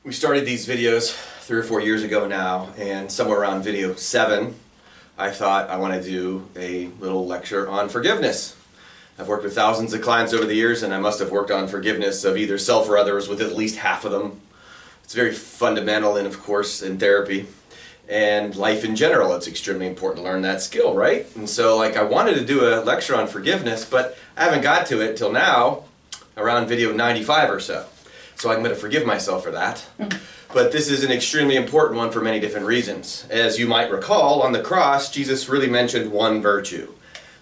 We started these videos 3 or 4 years ago now, and somewhere around video 7 I thought I want to do a little lecture on forgiveness. I've worked with thousands of clients over the years, and I must have worked on forgiveness of either self or others with at least half of them. It's very fundamental, and of course in therapy and life in general it's extremely important to learn that skill, right? And so I wanted to do a lecture on forgiveness, but I haven't got to it till now, around video 95 or so. So I'm going to forgive myself for that. But this is an extremely important one for many different reasons. As you might recall, on the cross, Jesus really mentioned one virtue.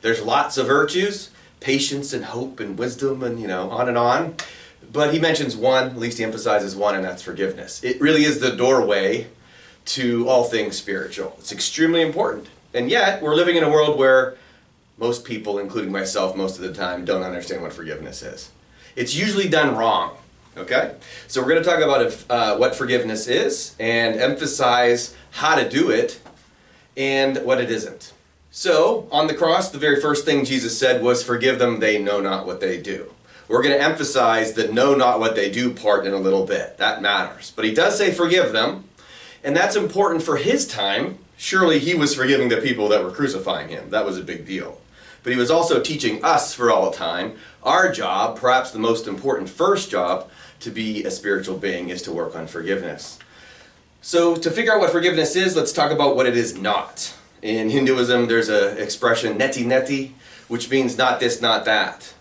There's lots of virtues, patience and hope and wisdom and, on and on. But he mentions one, at least he emphasizes one, and that's forgiveness. It really is the doorway to all things spiritual. It's extremely important. And yet, we're living in a world where most people, including myself most of the time, don't understand what forgiveness is. It's usually done wrong. Okay? So we're going to talk about what forgiveness is and emphasize how to do it and what it isn't. So, on the cross, the very first thing Jesus said was, "Forgive them, they know not what they do." We're going to emphasize the know not what they do part in a little bit. That matters. But he does say forgive them, and that's important for his time. Surely he was forgiving the people that were crucifying him. That was a big deal. But he was also teaching us for all time. Our job, perhaps the most important first job, to be a spiritual being is to work on forgiveness. So to figure out what forgiveness is, let's talk about what it is not. In Hinduism, there's an expression, neti neti, which means not this, not that.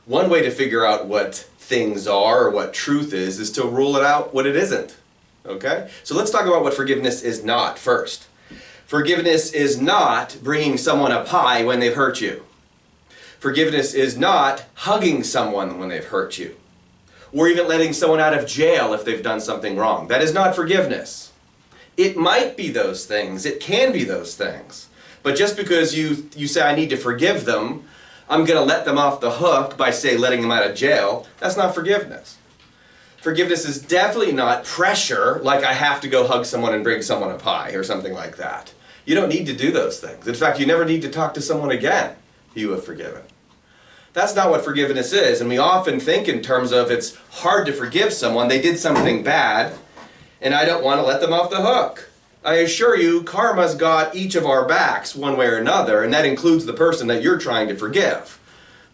One way to figure out what things are or what truth is to rule it out what it isn't. Okay? So let's talk about what forgiveness is not first. Forgiveness is not bringing someone a pie when they've hurt you. Forgiveness is not hugging someone when they've hurt you, or even letting someone out of jail if they've done something wrong. That is not forgiveness. It might be those things. It can be those things. But just because you say, I need to forgive them, I'm going to let them off the hook by, say, letting them out of jail, that's not forgiveness. Forgiveness is definitely not pressure, like I have to go hug someone and bring someone a pie or something like that. You don't need to do those things. In fact, you never need to talk to someone again who you have forgiven. That's not what forgiveness is, and we often think in terms of it's hard to forgive someone. They did something bad, and I don't want to let them off the hook. I assure you, karma's got each of our backs one way or another, and that includes the person that you're trying to forgive.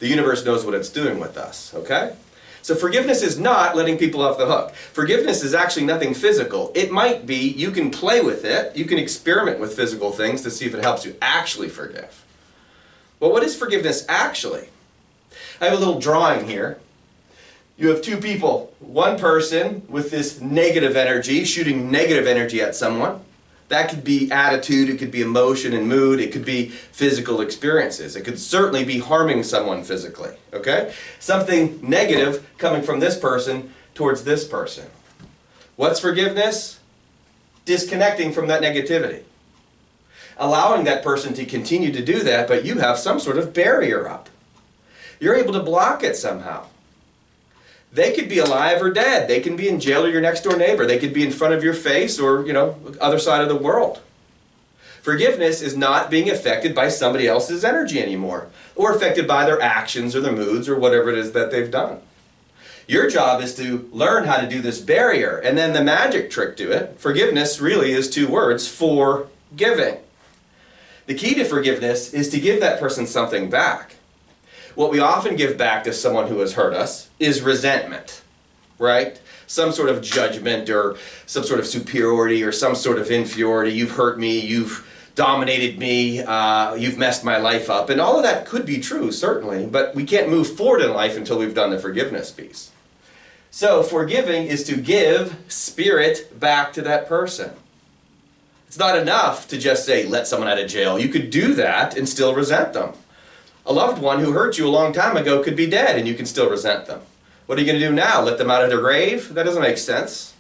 The universe knows what it's doing with us, okay? So forgiveness is not letting people off the hook. Forgiveness is actually nothing physical. It might be, you can play with it, you can experiment with physical things to see if it helps you actually forgive. Well, what is forgiveness actually? I have a little drawing here. You have two people. One person with this negative energy, shooting negative energy at someone. That could be attitude, it could be emotion and mood, it could be physical experiences. It could certainly be harming someone physically, okay? Something negative coming from this person towards this person. What's forgiveness? Disconnecting from that negativity. Allowing that person to continue to do that, but you have some sort of barrier up. You're able to block it somehow. They could be alive or dead. They can be in jail or your next door neighbor. They could be in front of your face or, other side of the world. Forgiveness is not being affected by somebody else's energy anymore, or affected by their actions or their moods or whatever it is that they've done. Your job is to learn how to do this barrier, and then the magic trick to it, forgiveness really is 2 words, forgiving. The key to forgiveness is to give that person something back. What we often give back to someone who has hurt us is resentment, right? Some sort of judgment or some sort of superiority or some sort of inferiority. You've hurt me, you've dominated me, you've messed my life up. And all of that could be true, certainly, but we can't move forward in life until we've done the forgiveness piece. So forgiving is to give spirit back to that person. It's not enough to just say, let someone out of jail. You could do that and still resent them. A loved one who hurt you a long time ago could be dead and you can still resent them. What are you going to do now? Let them out of their grave? That doesn't make sense.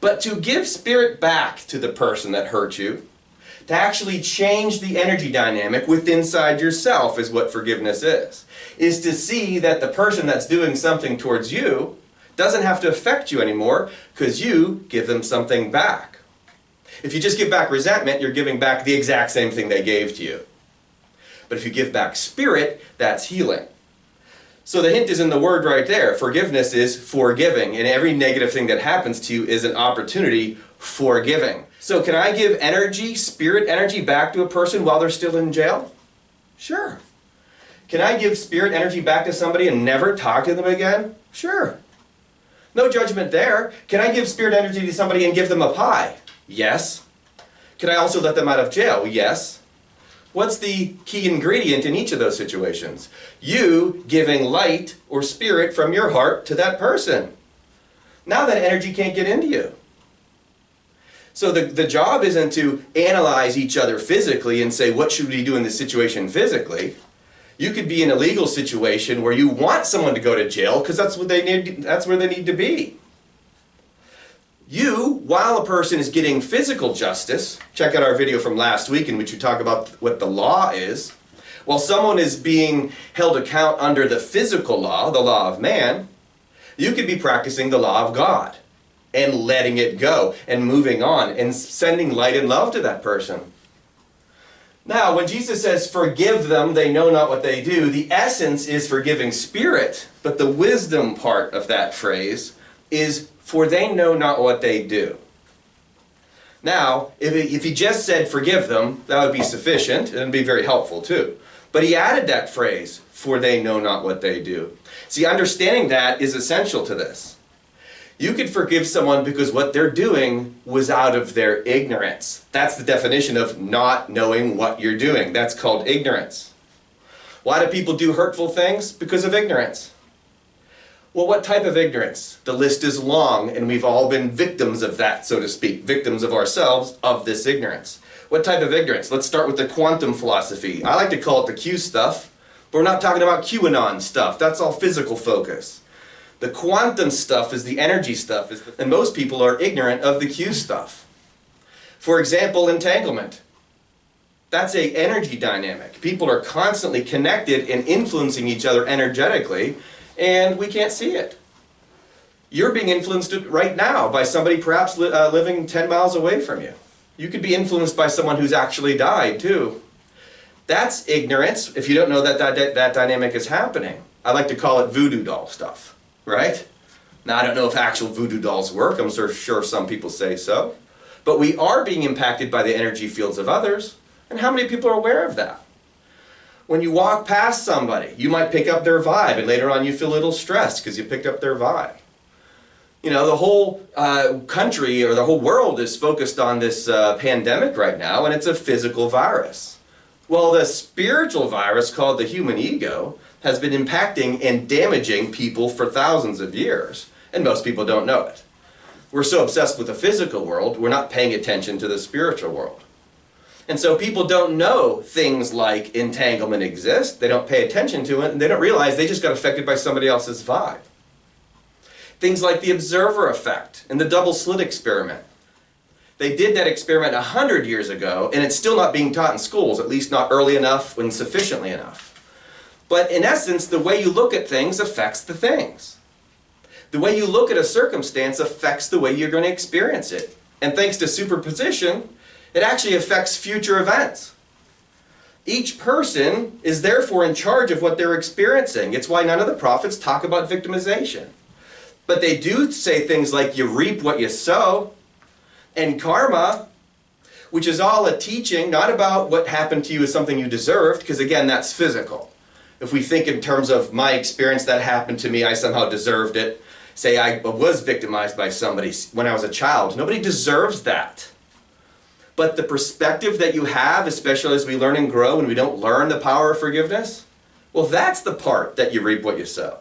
But to give spirit back to the person that hurt you, to actually change the energy dynamic within inside yourself is what forgiveness is to see that the person that's doing something towards you doesn't have to affect you anymore because you give them something back. If you just give back resentment, you're giving back the exact same thing they gave to you. But if you give back spirit, that's healing. So the hint is in the word right there. Forgiveness is forgiving, and every negative thing that happens to you is an opportunity for giving. So can I give energy, spirit energy, back to a person while they're still in jail? Sure. Can I give spirit energy back to somebody and never talk to them again? Sure. No judgment there. Can I give spirit energy to somebody and give them a pie? Yes. Can I also let them out of jail? Yes. What's the key ingredient in each of those situations? You giving light or spirit from your heart to that person. Now that energy can't get into you. So the job isn't to analyze each other physically and say, what should we do in this situation physically? You could be in a legal situation where you want someone to go to jail because that's where they need to be. You, while a person is getting physical justice, check out our video from last week in which we talk about what the law is, while someone is being held account under the physical law, the law of man, you could be practicing the law of God and letting it go and moving on and sending light and love to that person. Now, when Jesus says, forgive them, they know not what they do, the essence is forgiving spirit, but the wisdom part of that phrase is, for they know not what they do. Now, if he just said forgive them, that would be sufficient, and it would be very helpful too. But he added that phrase, for they know not what they do. See, understanding that is essential to this. You could forgive someone because what they're doing was out of their ignorance. That's the definition of not knowing what you're doing. That's called ignorance. Why do people do hurtful things? Because of ignorance. Well, what type of ignorance? The list is long, and we've all been victims of that, so to speak. Victims of ourselves, of this ignorance. What type of ignorance? Let's start with the quantum philosophy. I like to call it the Q stuff, but we're not talking about QAnon stuff. That's all physical focus. The quantum stuff is the energy stuff, and most people are ignorant of the Q stuff. For example, entanglement. That's an energy dynamic. People are constantly connected and influencing each other energetically, and we can't see it. You're being influenced right now by somebody perhaps living 10 miles away from you. You could be influenced by someone who's actually died too. That's ignorance if you don't know that dynamic is happening. I like to call it voodoo doll stuff, right? Now I don't know if actual voodoo dolls work. I'm sure some people say so. But we are being impacted by the energy fields of others. And how many people are aware of that? When you walk past somebody, you might pick up their vibe, and later on you feel a little stressed because you picked up their vibe. You know, the whole country or the whole world is focused on this pandemic right now, and it's a physical virus. Well, the spiritual virus called the human ego has been impacting and damaging people for thousands of years, and most people don't know it. We're so obsessed with the physical world, we're not paying attention to the spiritual world. And so people don't know things like entanglement exist, they don't pay attention to it, and they don't realize they just got affected by somebody else's vibe. Things like the observer effect and the double slit experiment. They did that experiment 100 years ago, and it's still not being taught in schools, at least not early enough and sufficiently enough. But in essence, the way you look at things affects the things. The way you look at a circumstance affects the way you're going to experience it. And thanks to superposition, it actually affects future events. Each person is therefore in charge of what they're experiencing. It's why none of the prophets talk about victimization. But they do say things like you reap what you sow, and karma, which is all a teaching, not about what happened to you as something you deserved, because again, that's physical. If we think in terms of my experience that happened to me, I somehow deserved it. Say I was victimized by somebody when I was a child. Nobody deserves that. But the perspective that you have, especially as we learn and grow and we don't learn the power of forgiveness, well, that's the part that you reap what you sow.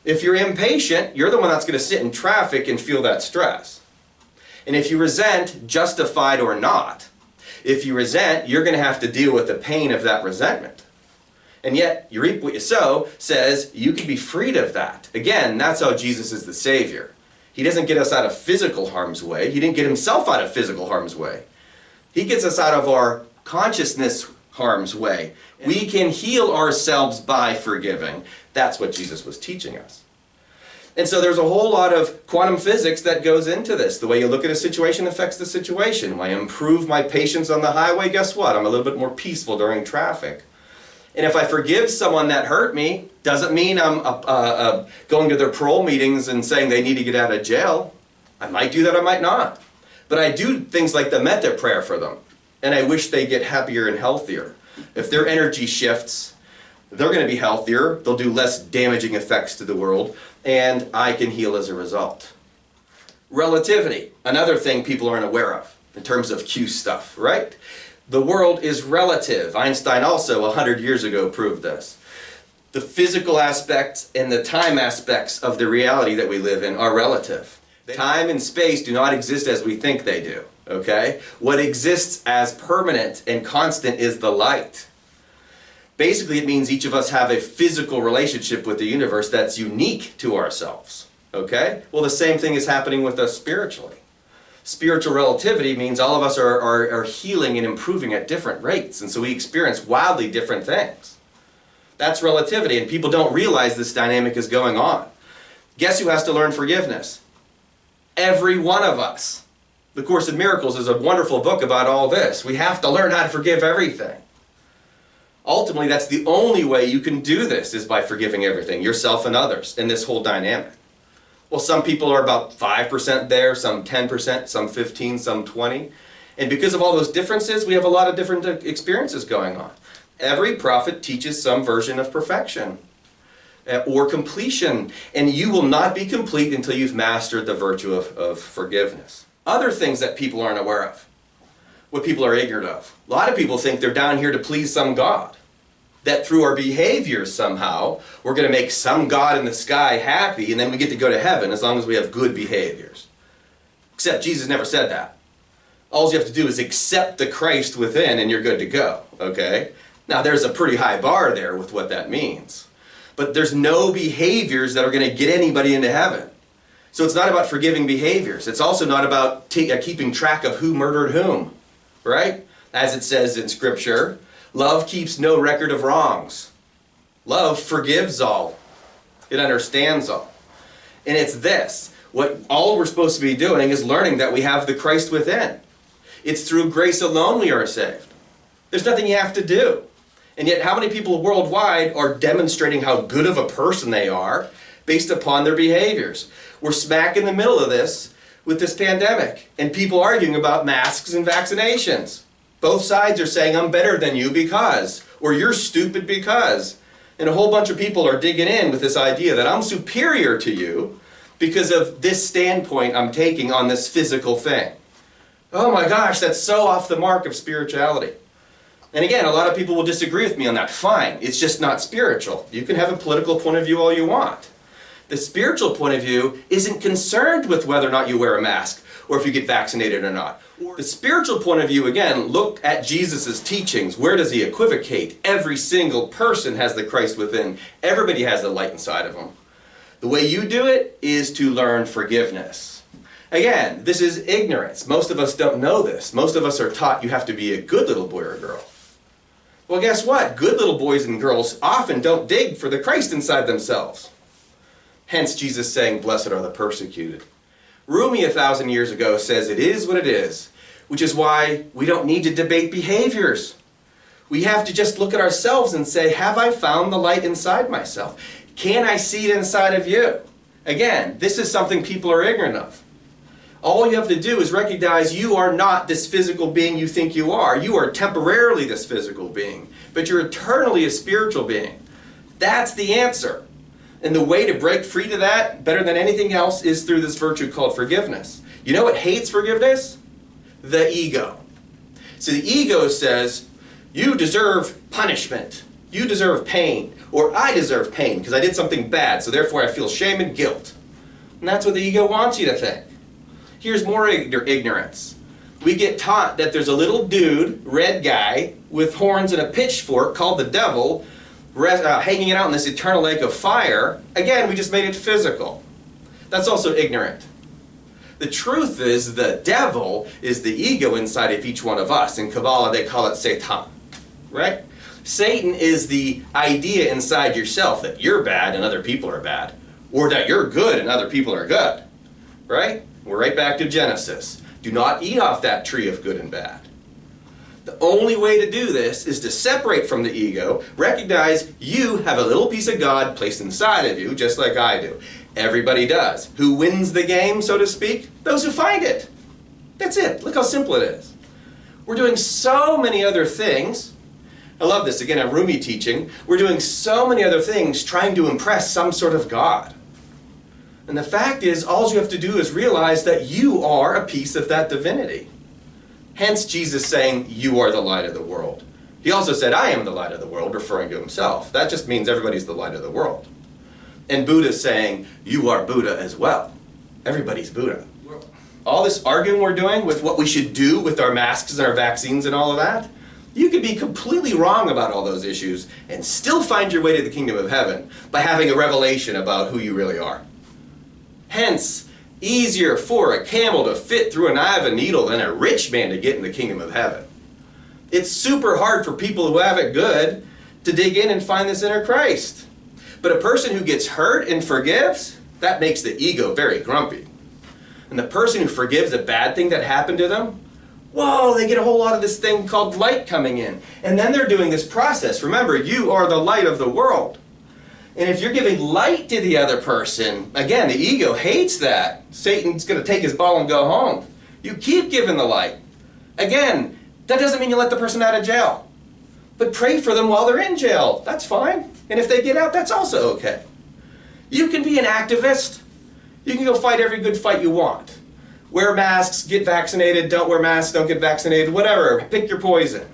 If you're impatient, you're the one that's going to sit in traffic and feel that stress. And if you resent, justified or not, if you resent, you're going to have to deal with the pain of that resentment. And yet, you reap what you sow says you can be freed of that. Again, that's how Jesus is the Savior. He doesn't get us out of physical harm's way. He didn't get himself out of physical harm's way. He gets us out of our consciousness harm's way. We can heal ourselves by forgiving. That's what Jesus was teaching us. And so there's a whole lot of quantum physics that goes into this. The way you look at a situation affects the situation. When I improve my patience on the highway, guess what? I'm a little bit more peaceful during traffic. And if I forgive someone that hurt me, doesn't mean I'm going to their parole meetings and saying they need to get out of jail. I might do that, I might not. But I do things like the metta prayer for them. And I wish they get happier and healthier. If their energy shifts, they're going to be healthier, they'll do less damaging effects to the world, and I can heal as a result. Relativity, another thing people aren't aware of in terms of Q stuff, right? The world is relative. Einstein also 100 years ago proved this. The physical aspects and the time aspects of the reality that we live in are relative. Time and space do not exist as we think they do, okay? What exists as permanent and constant is the light. Basically, it means each of us have a physical relationship with the universe that's unique to ourselves, okay? Well, the same thing is happening with us spiritually. Spiritual relativity means all of us are healing and improving at different rates, and so we experience wildly different things. That's relativity, and people don't realize this dynamic is going on. Guess who has to learn forgiveness? Every one of us. The Course in Miracles is a wonderful book about all this. We have to learn how to forgive everything. Ultimately, that's the only way you can do this, is by forgiving everything, yourself and others, in this whole dynamic. Well, some people are about 5% there, some 10%, some 15%, some 20%. And because of all those differences, we have a lot of different experiences going on. Every prophet teaches some version of perfection or completion, and you will not be complete until you've mastered the virtue of forgiveness. Other things that people aren't aware of, what people are ignorant of. A lot of people think they're down here to please some God. That through our behaviors somehow, we're going to make some God in the sky happy, and then we get to go to heaven as long as we have good behaviors. Except Jesus never said that. All you have to do is accept the Christ within and you're good to go, okay? Now there's a pretty high bar there with what that means. But there's no behaviors that are going to get anybody into heaven. So it's not about forgiving behaviors. It's also not about keeping track of who murdered whom, right? As it says in Scripture, love keeps no record of wrongs. Love forgives all. It understands all. And it's this. What all we're supposed to be doing is learning that we have the Christ within. It's through grace alone we are saved. There's nothing you have to do. And yet how many people worldwide are demonstrating how good of a person they are based upon their behaviors? We're smack in the middle of this with this pandemic and people arguing about masks and vaccinations. Both sides are saying, I'm better than you because, or you're stupid because. And a whole bunch of people are digging in with this idea that I'm superior to you because of this standpoint I'm taking on this physical thing. Oh my gosh, that's so off the mark of spirituality. And again, a lot of people will disagree with me on that. Fine, it's just not spiritual. You can have a political point of view all you want. The spiritual point of view isn't concerned with whether or not you wear a mask or if you get vaccinated or not. The spiritual point of view, again, look at Jesus' teachings. Where does he equivocate? Every single person has the Christ within. Everybody has the light inside of them. The way you do it is to learn forgiveness. Again, this is ignorance. Most of us don't know this. Most of us are taught you have to be a good little boy or girl. Well, guess what? Good little boys and girls often don't dig for the Christ inside themselves. Hence Jesus saying, blessed are the persecuted. Rumi 1,000 years ago says it is what it is, which is why we don't need to debate behaviors. We have to just look at ourselves and say, have I found the light inside myself? Can I see it inside of you? Again, this is something people are ignorant of. All you have to do is recognize you are not this physical being you think you are. You are temporarily this physical being, but you're eternally a spiritual being. That's the answer. And the way to break free to that, better than anything else, is through this virtue called forgiveness. You know what hates forgiveness? The ego. So the ego says, you deserve punishment. You deserve pain. Or I deserve pain because I did something bad, so therefore I feel shame and guilt. And that's what the ego wants you to think. Here's more ignorance. We get taught that there's a little dude, red guy, with horns and a pitchfork called the devil, hanging it out in this eternal lake of fire. Again, we just made it physical. That's also ignorant. The truth is the devil is the ego inside of each one of us. In Kabbalah they call it Satan, right? Satan is the idea inside yourself that you're bad and other people are bad, or that you're good and other people are good, right? We're right back to Genesis. Do not eat off that tree of good and bad. The only way to do this is to separate from the ego, recognize you have a little piece of God placed inside of you, just like I do. Everybody does. Who wins the game, so to speak? Those who find it. That's it. Look how simple it is. We're doing so many other things. I love this. Again, I'm Rumi teaching. We're doing so many other things trying to impress some sort of God. And the fact is, all you have to do is realize that you are a piece of that divinity. Hence Jesus saying, you are the light of the world. He also said, I am the light of the world, referring to himself. That just means everybody's the light of the world. And Buddha's saying, you are Buddha as well. Everybody's Buddha. All this arguing we're doing with what we should do with our masks and our vaccines and all of that, you could be completely wrong about all those issues and still find your way to the kingdom of heaven by having a revelation about who you really are. Hence, easier for a camel to fit through an eye of a needle than a rich man to get in the kingdom of heaven. It's super hard for people who have it good to dig in and find this inner Christ. But a person who gets hurt and forgives, that makes the ego very grumpy. And the person who forgives a bad thing that happened to them, whoa, they get a whole lot of this thing called light coming in. And then they're doing this process. Remember, you are the light of the world. And if you're giving light to the other person, again, the ego hates that. Satan's going to take his ball and go home. You keep giving the light. Again, that doesn't mean you let the person out of jail. But pray for them while they're in jail. That's fine. And if they get out, that's also okay. You can be an activist. You can go fight every good fight you want. Wear masks, get vaccinated, don't wear masks, don't get vaccinated, whatever. Pick your poison.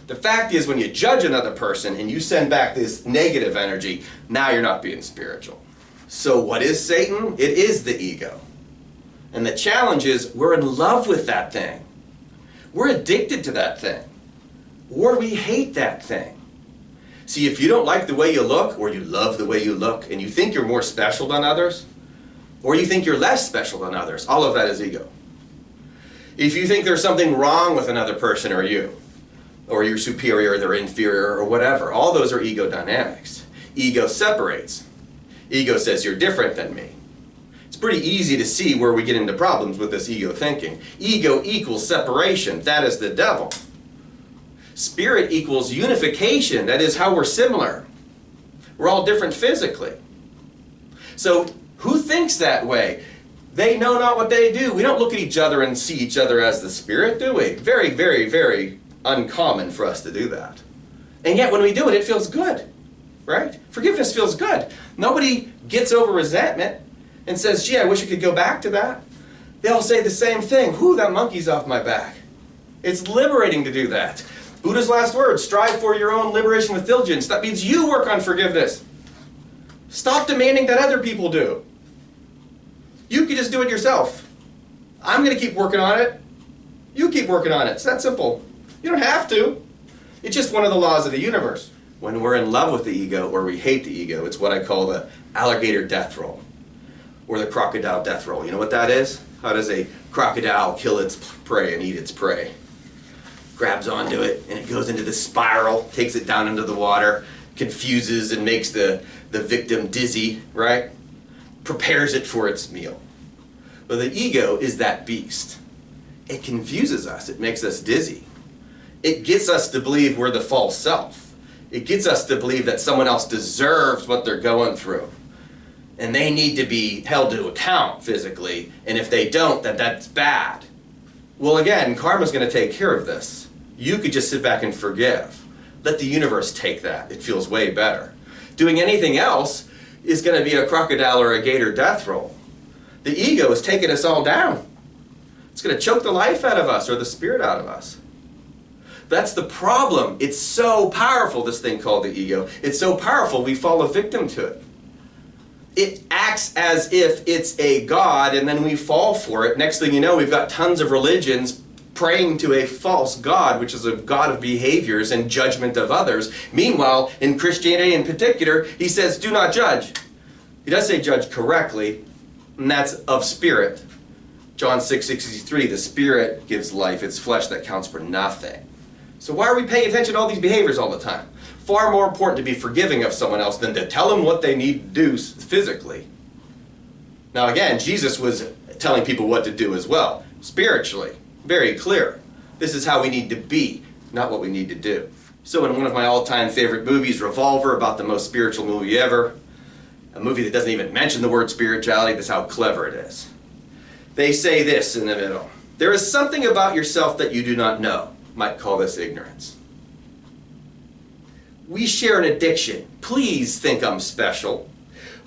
The fact is, when you judge another person and you send back this negative energy, now you're not being spiritual. So what is Satan? It is the ego. And the challenge is, we're in love with that thing. We're addicted to that thing. Or we hate that thing. See, if you don't like the way you look, or you love the way you look, and you think you're more special than others, or you think you're less special than others, all of that is ego. If you think there's something wrong with another person or you, or you're superior, or they're inferior, or whatever, all those are ego dynamics. Ego separates. Ego says you're different than me. It's pretty easy to see where we get into problems with this ego thinking. Ego equals separation. That is the devil. Spirit equals unification. That is how we're similar. We're all different physically. So who thinks that way? They know not what they do. We don't look at each other and see each other as the spirit, do we? Very, very, very uncommon for us to do that. And yet when we do it, it feels good, right? Forgiveness feels good. Nobody gets over resentment and says, gee, I wish I could go back to that. They all say the same thing. Whew, that monkey's off my back. It's liberating to do that. Buddha's last words, strive for your own liberation with diligence. That means you work on forgiveness. Stop demanding that other people do. You can just do it yourself. I'm going to keep working on it. You keep working on it. It's that simple. You don't have to. It's just one of the laws of the universe. When we're in love with the ego or we hate the ego, it's what I call the alligator death roll or the crocodile death roll. You know what that is? How does a crocodile kill its prey and eat its prey? Grabs onto it and it goes into the spiral, takes it down into the water, confuses and makes the victim dizzy, right? Prepares it for its meal. Well, the ego is that beast. It confuses us. It makes us dizzy. It gets us to believe we're the false self. It gets us to believe that someone else deserves what they're going through. And they need to be held to account physically. And if they don't, then that's bad. Well, again, karma's going to take care of this. You could just sit back and forgive. Let the universe take that. It feels way better. Doing anything else is going to be a crocodile or a gator death roll. The ego is taking us all down. It's going to choke the life out of us or the spirit out of us. That's the problem. It's so powerful, this thing called the ego. It's so powerful we fall a victim to it. It acts as if it's a god and then we fall for it. Next thing you know, we've got tons of religions praying to a false god, which is a god of behaviors and judgment of others. Meanwhile, in Christianity in particular, he says, do not judge. He does say judge correctly, and that's of spirit. John 6:63, the spirit gives life, it's flesh that counts for nothing. So why are we paying attention to all these behaviors all the time? Far more important to be forgiving of someone else than to tell them what they need to do physically. Now again, Jesus was telling people what to do as well, spiritually. Very clear. This is how we need to be, not what we need to do. So in one of my all-time favorite movies, Revolver, about the most spiritual movie ever, a movie that doesn't even mention the word spirituality, that's how clever it is. They say this in the middle: there is something about yourself that you do not know. Might call this ignorance. We share an addiction. Please think I'm special.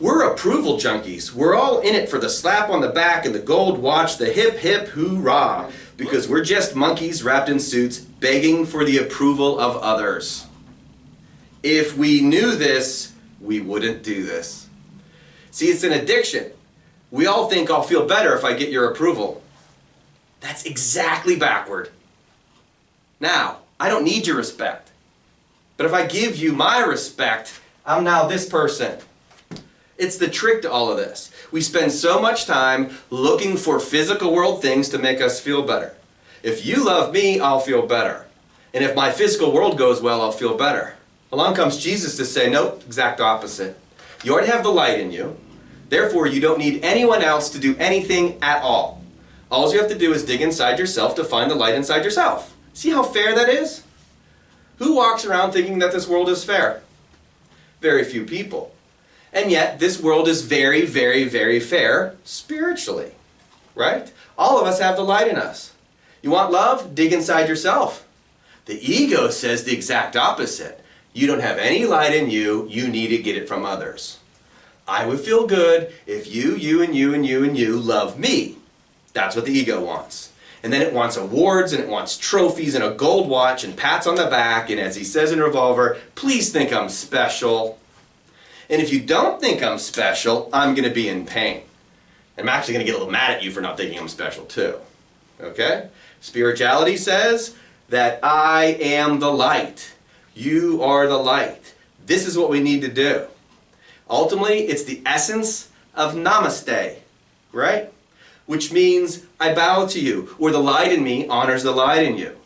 We're approval junkies. We're all in it for the slap on the back and the gold watch, the hip hip hoorah, because we're just monkeys wrapped in suits begging for the approval of others. If we knew this, we wouldn't do this. See, it's an addiction. We all think I'll feel better if I get your approval. That's exactly backward. Now, I don't need your respect. But if I give you my respect, I'm now this person. It's the trick to all of this. We spend so much time looking for physical world things to make us feel better. If you love me, I'll feel better. And if my physical world goes well, I'll feel better. Along comes Jesus to say, nope, exact opposite. You already have the light in you. Therefore, you don't need anyone else to do anything at all. All you have to do is dig inside yourself to find the light inside yourself. See how fair that is? Who walks around thinking that this world is fair? Very few people. And yet, this world is very, very, very fair spiritually. Right? All of us have the light in us. You want love? Dig inside yourself. The ego says the exact opposite. You don't have any light in you. You need to get it from others. I would feel good if you, and you, and you, and you love me. That's what the ego wants. And then it wants awards, and it wants trophies, and a gold watch, and pats on the back, and as he says in Revolver, please think I'm special. And if you don't think I'm special, I'm going to be in pain. I'm actually going to get a little mad at you for not thinking I'm special too. Okay? Spirituality says that I am the light. You are the light. This is what we need to do. Ultimately, it's the essence of namaste, right? Which means I bow to you, or the light in me honors the light in you.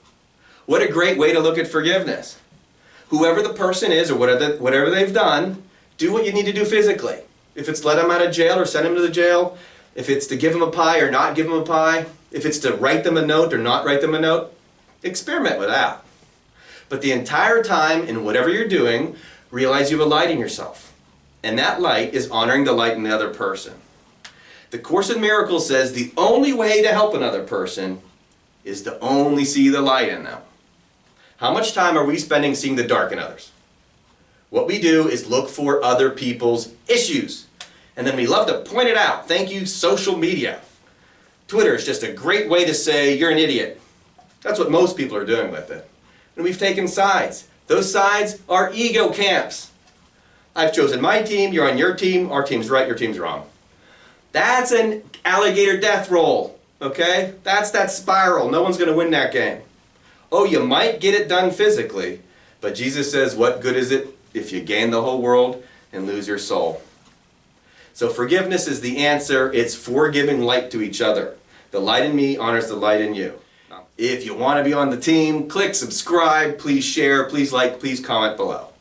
What a great way to look at forgiveness. Whoever the person is, or whatever they've done, do what you need to do physically. If it's let them out of jail or send them to the jail, if it's to give them a pie or not give them a pie, if it's to write them a note or not write them a note, experiment with that. But the entire time, in whatever you're doing, realize you have a light in yourself. And that light is honoring the light in the other person. The Course in Miracles says the only way to help another person is to only see the light in them. How much time are we spending seeing the dark in others? What we do is look for other people's issues. And then we love to point it out. Thank you, social media. Twitter is just a great way to say you're an idiot. That's what most people are doing with it. And we've taken sides. Those sides are ego camps. I've chosen my team, you're on your team, our team's right, your team's wrong. That's an alligator death roll, okay? That's that spiral. No one's going to win that game. Oh, you might get it done physically, but Jesus says, what good is it if you gain the whole world and lose your soul? So forgiveness is the answer. It's forgiving light to each other. The light in me honors the light in you. If you want to be on the team, click subscribe, please share, please like, please comment below.